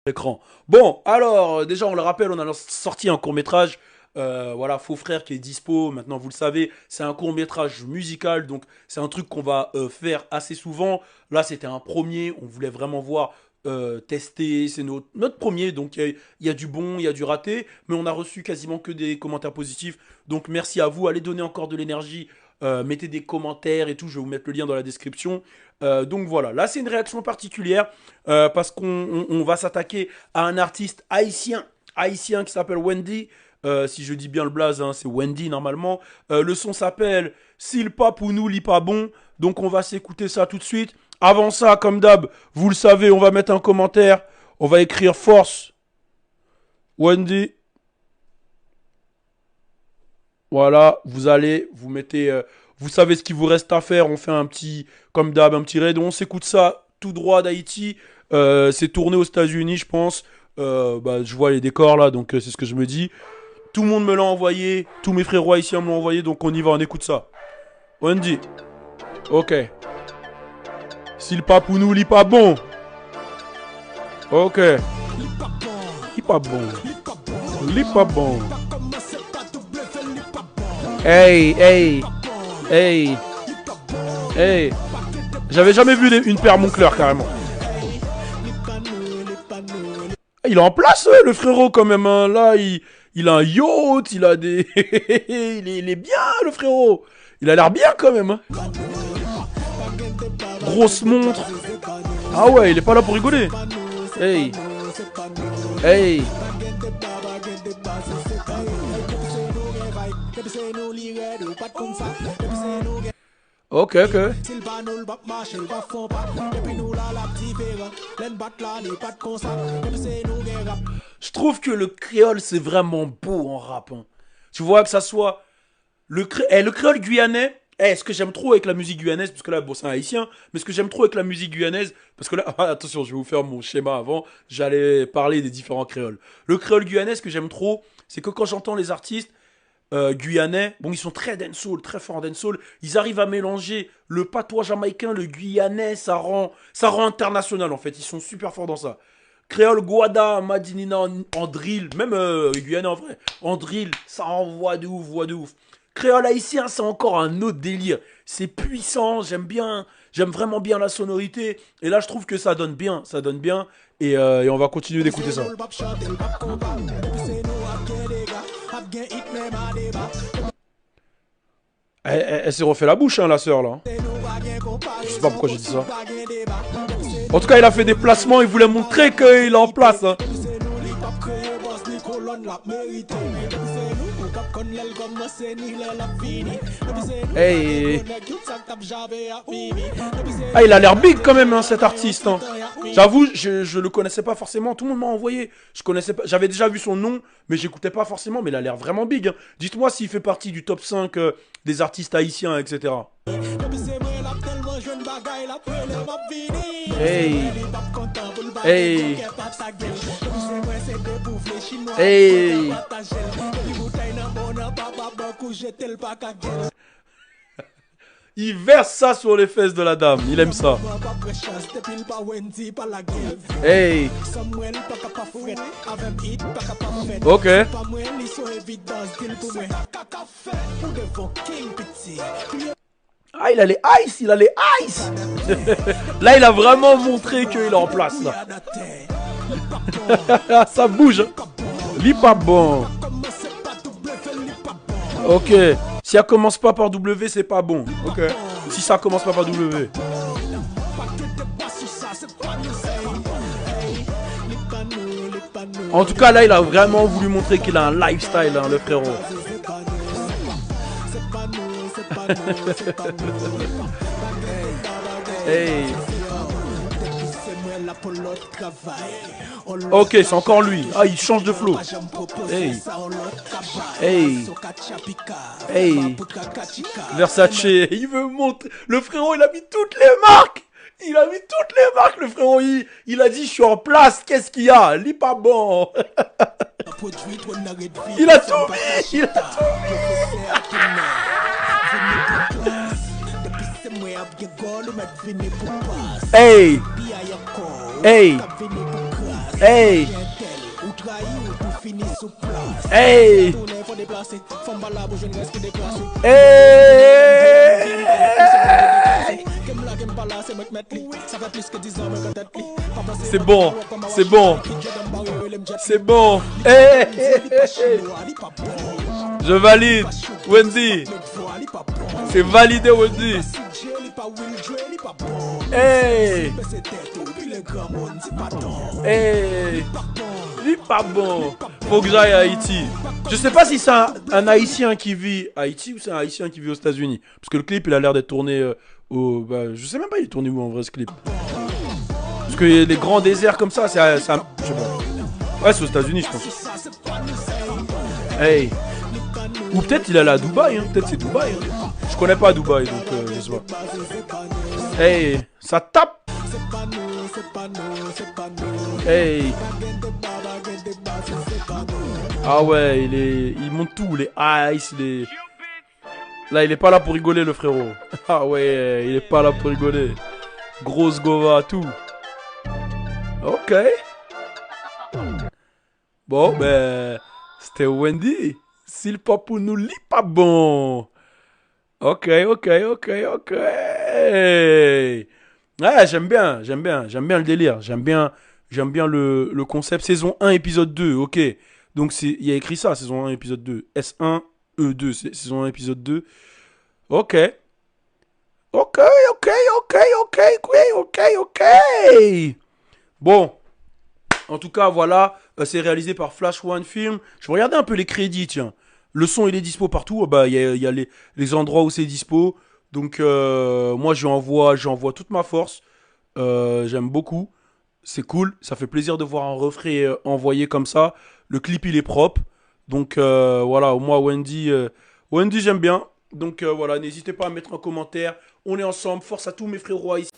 L'écran. Bon, alors, déjà, on le rappelle, on a sorti un court-métrage. Voilà, Faux Frère qui est dispo. Maintenant, vous le savez, c'est un court-métrage musical. Donc, c'est un truc qu'on va faire assez souvent. Là, c'était un premier. On voulait vraiment voir, tester. C'est notre premier. Donc, il y a du bon, il y a du raté. Mais on a reçu quasiment que des commentaires positifs. Donc, merci à vous. Allez donner encore de l'énergie. Mettez des commentaires et tout. Je vais vous mettre le lien dans la description. Donc voilà, là c'est une réaction particulière parce qu'on va s'attaquer à un artiste haïtien qui s'appelle Wendy. Si je dis bien le blaze, hein, c'est Wendy normalement. Le son s'appelle S'il pas pour nous, lit pas bon. Donc on va s'écouter ça tout de suite. Avant ça, comme d'hab, vous le savez, on va mettre un commentaire. On va écrire force Wendy. Voilà, vous mettez, vous savez ce qu'il vous reste à faire. On fait un petit, comme d'hab, un petit raid. On s'écoute ça tout droit d'Haïti. C'est tourné aux États-Unis, je pense. Je vois les décors là, donc c'est ce que je me dis. Tout le monde me l'a envoyé. Tous mes frérots haïtiens me l'ont envoyé, donc on y va, on écoute ça. Wendy. Ok. S'il pas pour nous, lit pas bon. Ok. Lit pas bon. Lit pas bon. Hey, hey, hey, hey. J'avais jamais vu une paire Moncler carrément. Il est en place, ouais, le frérot quand même. Hein. Là, il a un yacht, il a des... il est bien, le frérot. Il a l'air bien quand même. Hein. Grosse montre. Ah ouais, il est pas là pour rigoler. Hey. Hey. Ok, ok. Je trouve que le créole c'est vraiment beau en rap. Hein. Tu vois que ça soit le créole guyanais. Ce que j'aime trop avec la musique guyanaise, parce que là, bon, c'est un haïtien, mais ce que j'aime trop avec la musique guyanaise, parce que là, attention, je vais vous faire mon schéma avant, j'allais parler des différents créoles. Le créole guyanais, ce que j'aime trop, c'est que quand j'entends les artistes guyanais, bon, ils sont très dancehall, très forts en dancehall, ils arrivent à mélanger le patois jamaïcain, le guyanais, ça rend international en fait, ils sont super forts dans ça. Créole Guada, Madinina en drill, même guyanais en vrai, en drill, ça envoie de ouf, voix de ouf. Créole haïtien, c'est encore un autre délire. C'est puissant, j'aime vraiment bien la sonorité. Et là, je trouve que ça donne bien, Et on va continuer d'écouter ça. Elle s'est refait la bouche, hein, la sœur, là. Je sais pas pourquoi j'ai dit ça. En tout cas, il a fait des placements, il voulait montrer qu'il est en place. Hein. Hey. Ah, il a l'air big quand même, hein, cet artiste. Hein. J'avoue, je le connaissais pas forcément. Tout le monde m'a envoyé. Je connaissais pas. J'avais déjà vu son nom, mais j'écoutais pas forcément. Mais il a l'air vraiment big. Hein. Dites-moi s'il fait partie du top 5 des artistes haïtiens, etc. Hey. Hey. Hey. Il verse ça sur les fesses de la dame. Il aime ça. Hey. Ok. Ah, il a les ice, Là, il a vraiment montré qu'il est en place, là. Ça bouge. Lis pas bon. Ok. Si ça commence pas par W, c'est pas bon. Ok. Si ça commence pas par W. En tout cas, là, il a vraiment voulu montrer qu'il a un lifestyle, hein, le frérot. Hey. Ok, c'est encore lui. Ah, il change de flow. Hey. Hey. Hey. Versace. Il veut monter. Le frérot, il a mis toutes les marques. Il a mis toutes les marques, le frérot. Il a dit, je suis en place. Qu'est-ce qu'il y a? Lis pas bon. Il a tout mis. Il a tout mis. Hey! Hey! Hey! Hey! C'est bon, c'est bon, c'est bon. Hey! Je valide, Wendy. C'est validé, Wendy. Hey! Hey! Il est pas bon. Faut que j'aille à Haïti. Je sais pas si c'est un Haïtien qui vit à Haïti ou c'est un Haïtien qui vit aux États-Unis. Parce que le clip, il a l'air d'être tourné au. Bah, je sais même pas, il est tourné où en vrai ce clip. Parce que les grands déserts comme ça, je sais pas. Ouais, c'est aux États-Unis, je pense. Hey! Ou peut-être il est allé à Dubaï, hein. Peut-être c'est Dubaï. Hein. Je connais pas Dubaï, donc je sais pas. Hey! Ça tape! Hey! Ah ouais, il monte tout, les ice, les... Là, il est pas là pour rigoler, le frérot. Ah ouais, il est pas là pour rigoler. Grosse gova, tout. Ok. Bon, ben... C'était Wendy. Si le papou nous lit pas bon. Ok. Ouais, j'aime bien le délire. J'aime bien le concept. Saison 1, épisode 2, ok. Donc, il y a écrit ça, saison 1, épisode 2. S1, E2, saison 1, épisode 2. Ok. Ok. Bon, en tout cas, voilà. C'est réalisé par Flash One Film. Je vais regarder un peu les crédits, tiens. Le son, il est dispo partout. Bah, il y a les endroits où c'est dispo. Donc, moi, j'envoie toute ma force. J'aime beaucoup. C'est cool. Ça fait plaisir de voir un refrain envoyé comme ça. Le clip, il est propre. Donc, voilà. Moi, Wendy, j'aime bien. Donc, voilà. N'hésitez pas à mettre un commentaire. On est ensemble. Force à tous mes frérots ici.